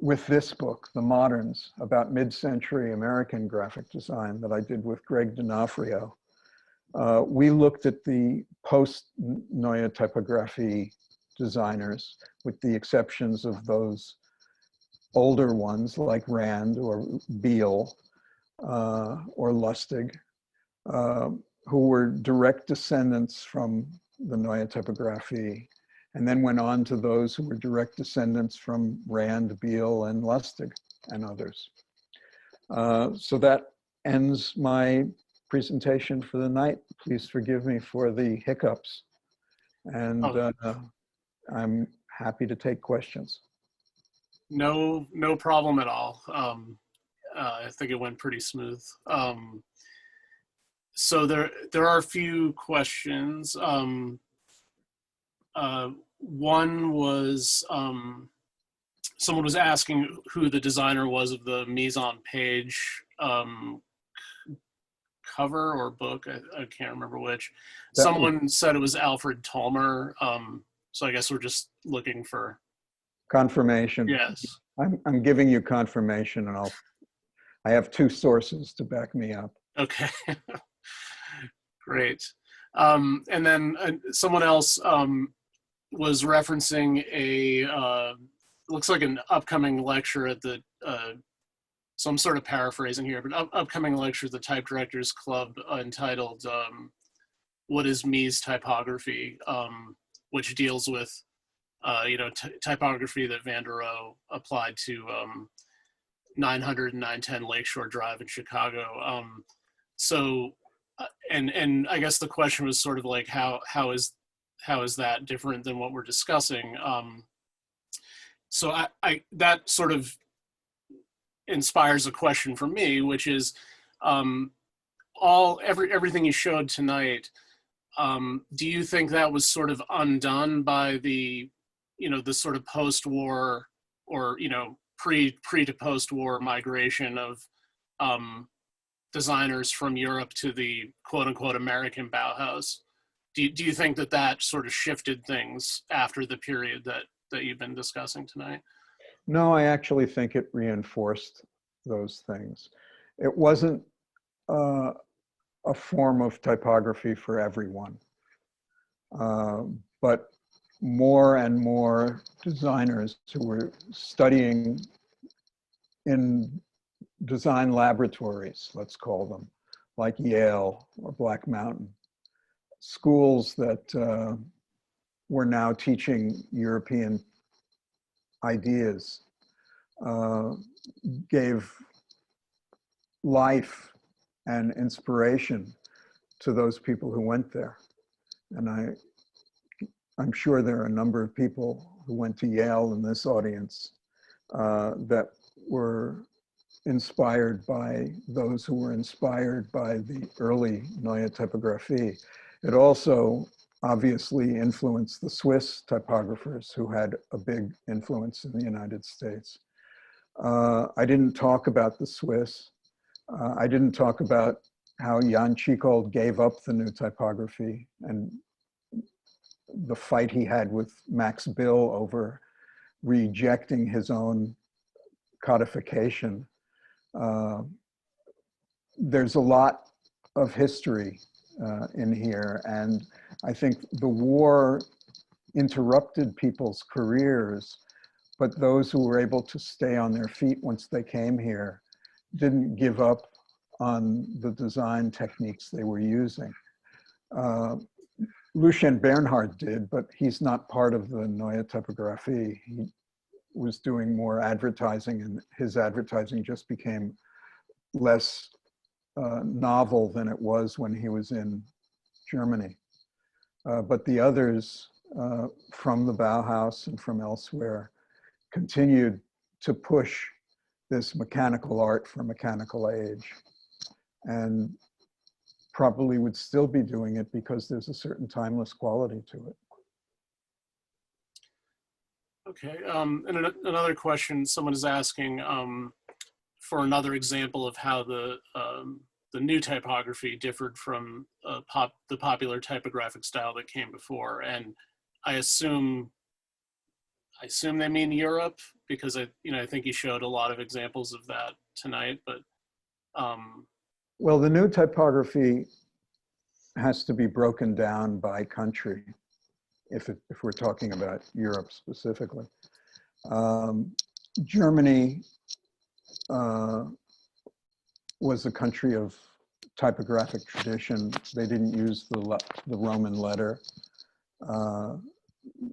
with this book, The Moderns, about mid-century American graphic design that I did with Greg D'Onofrio. We looked at the post-Neue Typography designers, with the exceptions of those older ones like Rand or Beale or Lustig. who were direct descendants from the Neue Typography, and then went on to those who were direct descendants from Rand, Beal, and Lustig, and others. So that ends my presentation for the night. Please forgive me for the hiccups, and I'm happy to take questions. No problem at all. I think it went pretty smooth. So there are a few questions. One was someone was asking who the designer was of the mise-en-page cover or book. I can't remember which. Someone said it was Alfred Tolmer. So I guess we're just looking for confirmation. Yes. I'm giving you confirmation, and I have two sources to back me up. Okay. Great. And then someone else was referencing a looks like an upcoming lecture at the so I'm sort of paraphrasing here, but upcoming lecture at the Type Directors Club entitled "What is Mies Typography," which deals with typography that Van der Rohe applied to 900 and 910 Lakeshore Drive in Chicago. So, and I guess the question was sort of like how is that different than what we're discussing? So I that sort of inspires a question for me, which is everything you showed tonight. Do you think that was sort of undone by the the sort of post-war or pre to post-war migration of designers from Europe to the quote-unquote American Bauhaus? Do you think that sort of shifted things after the period that you've been discussing tonight? No, I actually think it reinforced those things. It wasn't a form of typography for everyone, but more and more designers who were studying in design laboratories, let's call them, like Yale or Black Mountain, schools that were now teaching European ideas, gave life and inspiration to those people who went there. And I'm sure there are a number of people who went to Yale in this audience that were inspired by those who were inspired by the early Neue Typography. It also obviously influenced the Swiss typographers who had a big influence in the United States. I didn't talk about the Swiss. I didn't talk about how Jan Tschichold gave up the new typography and the fight he had with Max Bill over rejecting his own codification. There's a lot of history in here, and I think the war interrupted people's careers, but those who were able to stay on their feet once they came here didn't give up on the design techniques they were using. Lucian Bernhard did, but he's not part of the Neue Typography. He was doing more advertising, and his advertising just became less novel than it was when he was in Germany. But the others from the Bauhaus and from elsewhere continued to push this mechanical art for mechanical age, and probably would still be doing it because there's a certain timeless quality to it. Okay, and another question someone is asking for another example of how the new typography differed from the popular typographic style that came before, and I assume they mean Europe, because I think you showed a lot of examples of that tonight. But well, the new typography has to be broken down by country, if we're talking about Europe specifically. Germany was a country of typographic tradition. They didn't use the Roman letter.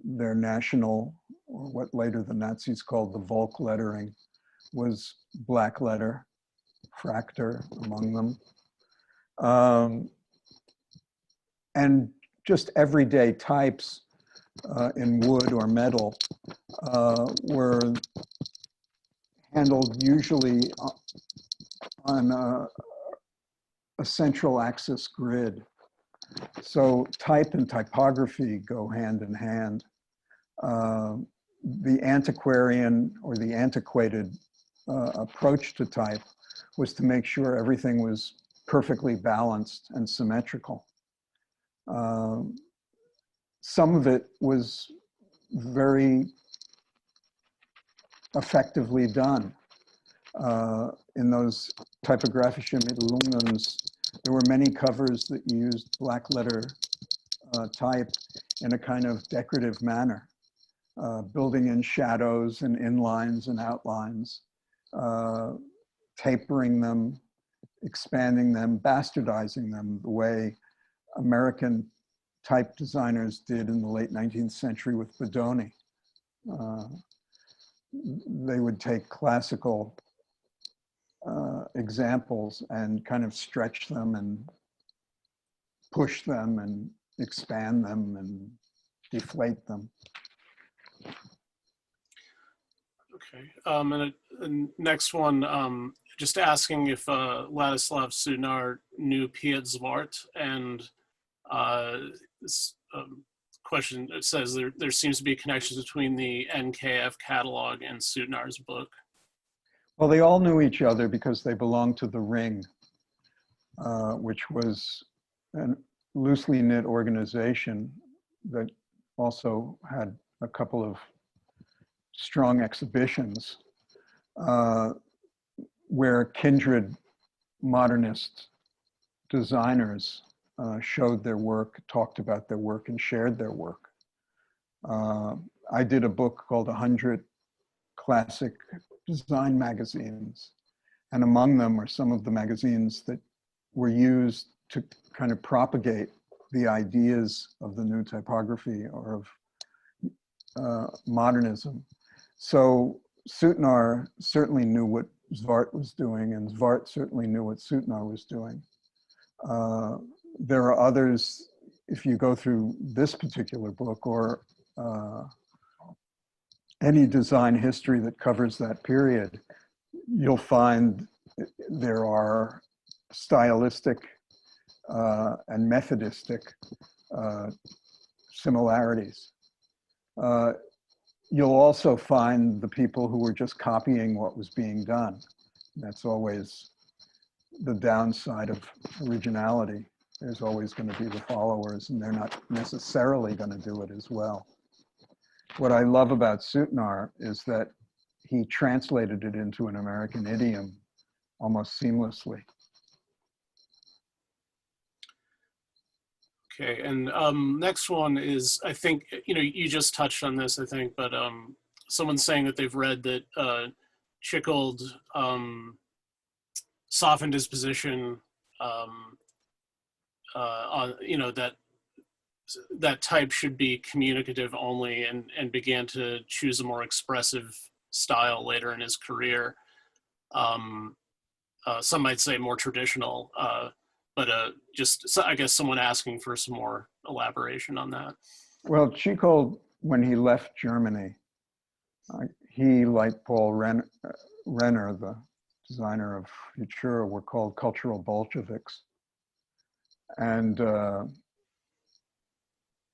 Their national, or what later the Nazis called the Volk lettering, was black letter, fractor among them. And just everyday types in wood or metal were handled usually on a central axis grid. So type and typography go hand in hand. The antiquarian or the antiquated approach to type was to make sure everything was perfectly balanced and symmetrical. Some of it was very effectively done. In those Typographische Mittelungen, there were many covers that used black letter type in a kind of decorative manner, building in shadows and inlines and outlines, tapering them, expanding them, bastardizing them the way American type designers did in the late 19th century with Bodoni. They would take classical examples and kind of stretch them and push them and expand them and deflate them. Okay, and the next one, just asking if Ladislav Sunar knew Piet Zwart, and this question, it says there seems to be connections between the NKF catalog and Sunar's book. Well, they all knew each other because they belonged to the Ring, which was a loosely knit organization that also had a couple of strong exhibitions where kindred modernist designers showed their work, talked about their work, and shared their work. I did a book called 100 Classic Design Magazines, and among them are some of the magazines that were used to kind of propagate the ideas of the new typography or of modernism. So Sunar certainly knew what Zwart was doing, and Zwart certainly knew what Sunar was doing. There are others, if you go through this particular book or any design history that covers that period, you'll find there are stylistic and methodistic similarities. You'll also find the people who were just copying what was being done. That's always the downside of originality. There's always going to be the followers, and they're not necessarily going to do it as well. What I love about Sunar is that he translated it into an American idiom almost seamlessly. Okay, and next one is, I think, you just touched on this, I think, but someone's saying that they've read that Chichold softened his position on, that type should be communicative only, and began to choose a more expressive style later in his career. Some might say more traditional, but I guess someone asking for some more elaboration on that. Well, Chichold, when he left Germany, he, like Paul Renner, the designer of Futura, were called cultural Bolsheviks. And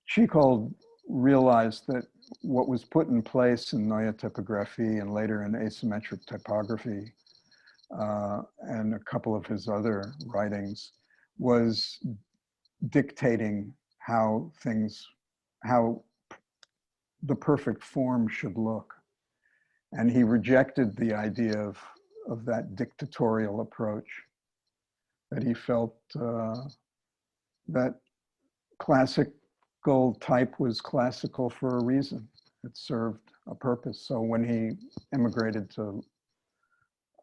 Chichold realized that what was put in place in Neue Typography and later in asymmetric typography and a couple of his other writings was dictating how the perfect form should look. And he rejected the idea of that dictatorial approach, that he felt that classical type was classical for a reason. It served a purpose. So when he immigrated to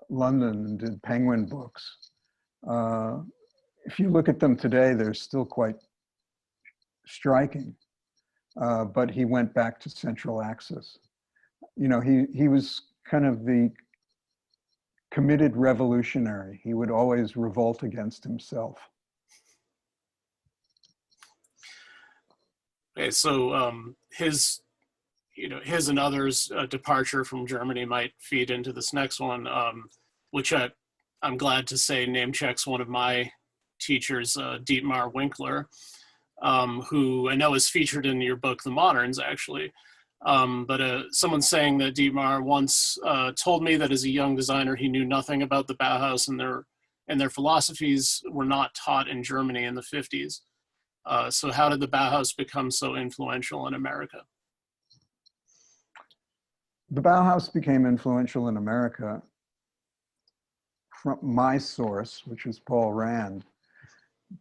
London and did Penguin Books, if you look at them today, they're still quite striking. But he went back to central axis. You know, he was kind of the committed revolutionary. He would always revolt against himself. Okay, so his and others' departure from Germany might feed into this next one, which I'm glad to say name checks one of my teachers, Dietmar Winkler, who I know is featured in your book, The Moderns, actually. But someone saying that Dietmar once told me that as a young designer, he knew nothing about the Bauhaus, and their philosophies were not taught in Germany in the 50s. So how did the Bauhaus become so influential in America? The Bauhaus became influential in America from my source, which is Paul Rand,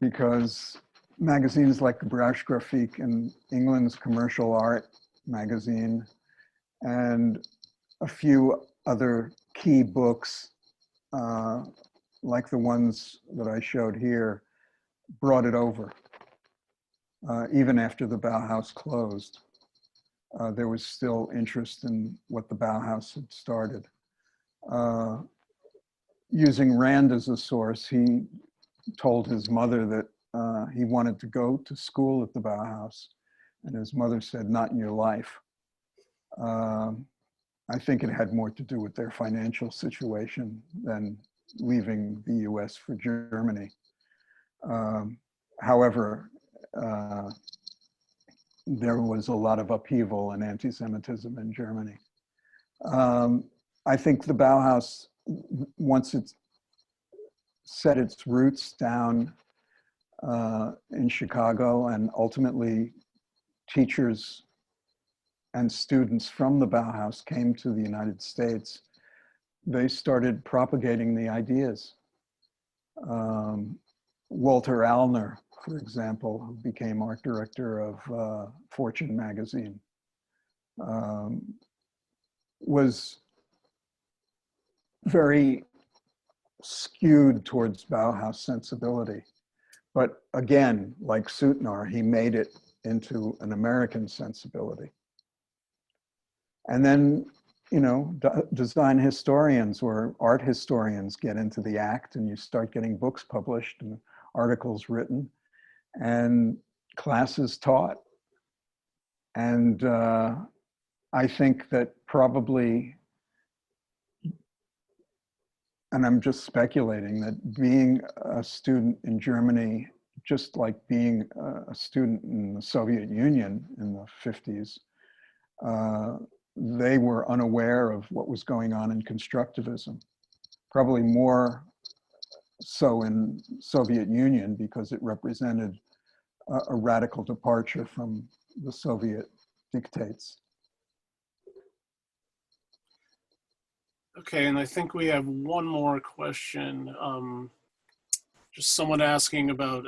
because magazines like Gebräuchsgrafik and England's Commercial Art magazine and a few other key books like the ones that I showed here brought it over. Even after the Bauhaus closed, there was still interest in what the Bauhaus had started. Using Rand as a source, he told his mother that he wanted to go to school at the Bauhaus, and his mother said, "Not in your life." I think it had more to do with their financial situation than leaving the US for Germany. However, there was a lot of upheaval and anti-Semitism in Germany. I think the Bauhaus, once it set its roots down in Chicago, and ultimately teachers and students from the Bauhaus came to the United States, they started propagating the ideas. Walter Alner, for example, who became art director of Fortune magazine, was very skewed towards Bauhaus sensibility. But again, like Sunar, he made it into an American sensibility. And then, you know, design historians or art historians get into the act, and you start getting books published and articles written and classes taught. And I think that probably, and I'm just speculating, that being a student in Germany, just like being a student in the Soviet Union in the 50s, they were unaware of what was going on in constructivism. Probably more so in Soviet Union because it represented a radical departure from the Soviet dictates. Okay, and I think we have one more question. Just someone asking about,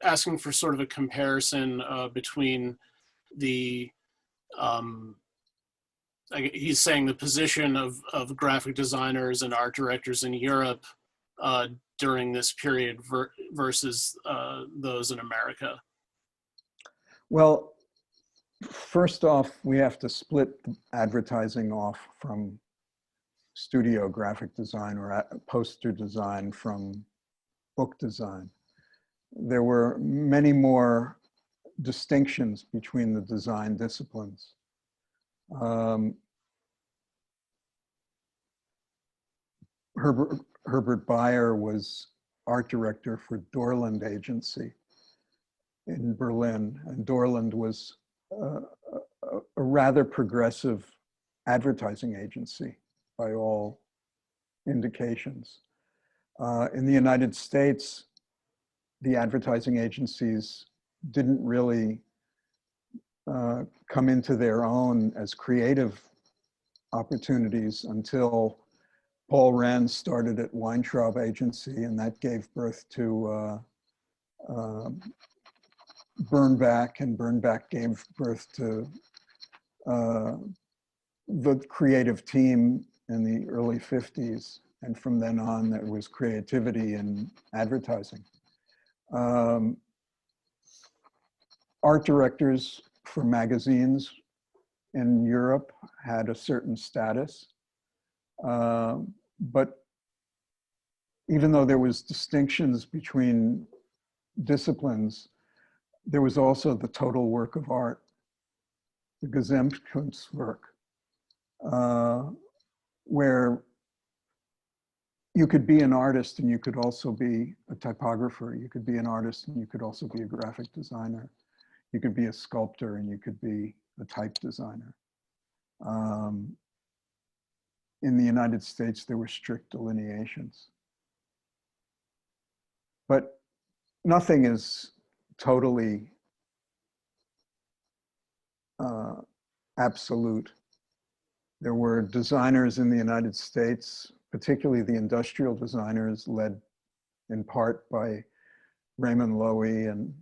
asking for sort of a comparison between the, he's saying the position of graphic designers and art directors in Europe during this period versus those in America. Well, first off, we have to split advertising off from studio graphic design or poster design from book design. There were many more distinctions between the design disciplines. Herbert Bayer was art director for Dorland Agency in Berlin, and Dorland was a rather progressive advertising agency by all indications. In the United States, the advertising agencies didn't really come into their own as creative opportunities until Paul Rand started at Weintraub Agency, and that gave birth to Bernbach, and Bernbach gave birth to the creative team in the early 50s And from then on, there was creativity and advertising. Art directors for magazines in Europe had a certain status. But even though there was distinctions between disciplines, there was also the total work of art, the Gesamtkunstwerk, where you could be an artist and you could also be a typographer. You could be an artist and you could also be a graphic designer. You could be a sculptor and you could be a type designer. In the United States, there were strict delineations. But nothing is totally absolute. There were designers in the United States, particularly the industrial designers, led in part by Raymond Loewy and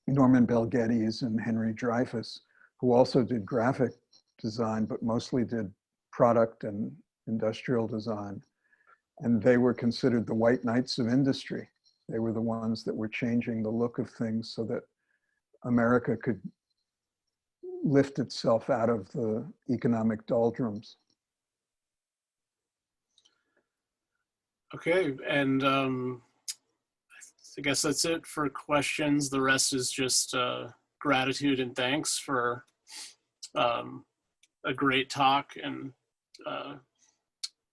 Norman Bell Geddes and Henry Dreyfuss, who also did graphic design, but mostly did product and industrial design. And they were considered the white knights of industry. They were the ones that were changing the look of things so that America could lift itself out of the economic doldrums. Okay, and I guess that's it for questions. The rest is just gratitude and thanks for a great talk, and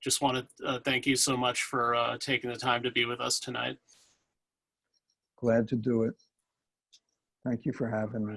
just want to thank you so much for taking the time to be with us tonight. Glad to do it. Thank you for having me.